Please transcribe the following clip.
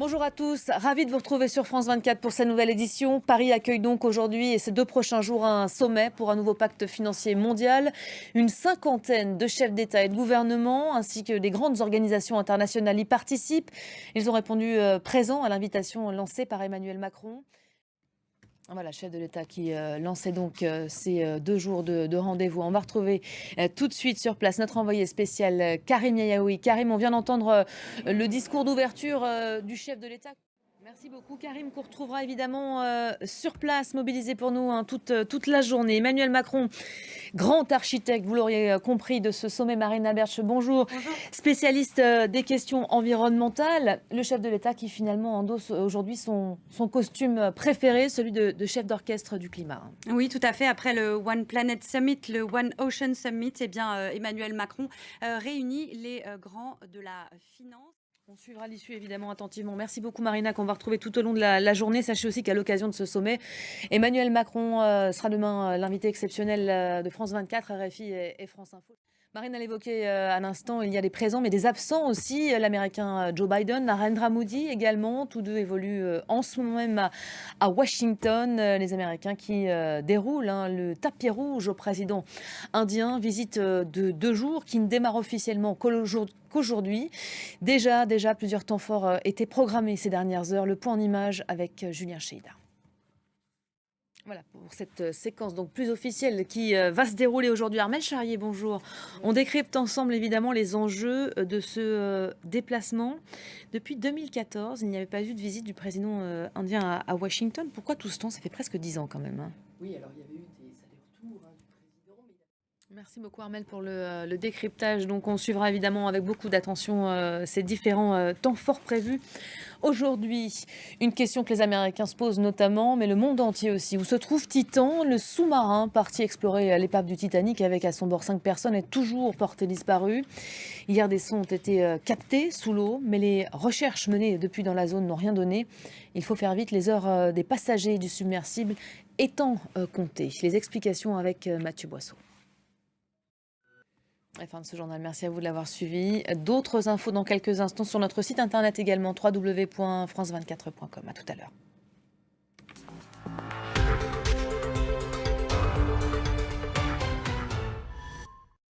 Bonjour à tous, ravi de vous retrouver sur France 24 pour cette nouvelle édition. Paris accueille donc aujourd'hui et ces 2 prochains jours un sommet pour un nouveau pacte financier mondial. Une cinquantaine de chefs d'État et de gouvernement ainsi que des grandes organisations internationales y participent. Ils ont répondu présents à l'invitation lancée par Emmanuel Macron. Voilà, chef de l'État qui lançait donc ces 2 jours de rendez-vous. On va retrouver tout de suite sur place notre envoyé spécial Karim Yayaoui. Karim, on vient d'entendre le discours d'ouverture du chef de l'État. Merci beaucoup Karim, qu'on retrouvera évidemment sur place, mobilisé pour nous hein, toute la journée. Emmanuel Macron, grand architecte, vous l'auriez compris, de ce sommet. Marina Bertsch, bonjour. Bonjour. Spécialiste des questions environnementales, le chef de l'État qui finalement endosse aujourd'hui son costume préféré, celui de chef d'orchestre du climat. Oui, tout à fait. Après le One Planet Summit, le One Ocean Summit, eh bien, Emmanuel Macron réunit les grands de la finance. On suivra l'issue évidemment attentivement. Merci beaucoup Marina, qu'on va retrouver tout au long de la journée. Sachez aussi qu'à l'occasion de ce sommet, Emmanuel Macron sera demain l'invité exceptionnel de France 24, RFI et France Info. Marine l'évoquait à l'instant, il y a des présents mais des absents aussi. L'Américain Joe Biden, Narendra Modi également. Tous deux évoluent en ce moment même à Washington. Les Américains qui déroulent le tapis rouge au président indien. Visite de 2 jours qui ne démarre officiellement qu'aujourd'hui. Déjà, plusieurs temps forts étaient programmés ces dernières heures. Le point en image avec Julien Cheida. Voilà pour cette séquence donc plus officielle qui va se dérouler aujourd'hui. Armelle Charrier, bonjour. On décrypte ensemble évidemment les enjeux de ce déplacement. Depuis 2014, il n'y avait pas eu de visite du président indien à Washington. Pourquoi tout ce temps? Ça fait presque 10 ans quand même. Oui, alors il y avait eu des allers-retours du président. Merci beaucoup Armelle pour le décryptage. Donc on suivra évidemment avec beaucoup d'attention ces différents temps forts prévus aujourd'hui. Une question que les Américains se posent notamment, mais le monde entier aussi. Où se trouve Titan? Le sous-marin parti explorer l'épave du Titanic avec à son bord 5 personnes est toujours porté disparu. Hier, des sons ont été captés sous l'eau, mais les recherches menées depuis dans la zone n'ont rien donné. Il faut faire vite, les heures des passagers du submersible étant comptées. Les explications avec Mathieu Boisseau. Fin de ce journal, merci à vous de l'avoir suivi. D'autres infos dans quelques instants sur notre site internet également, www.france24.com. À tout à l'heure.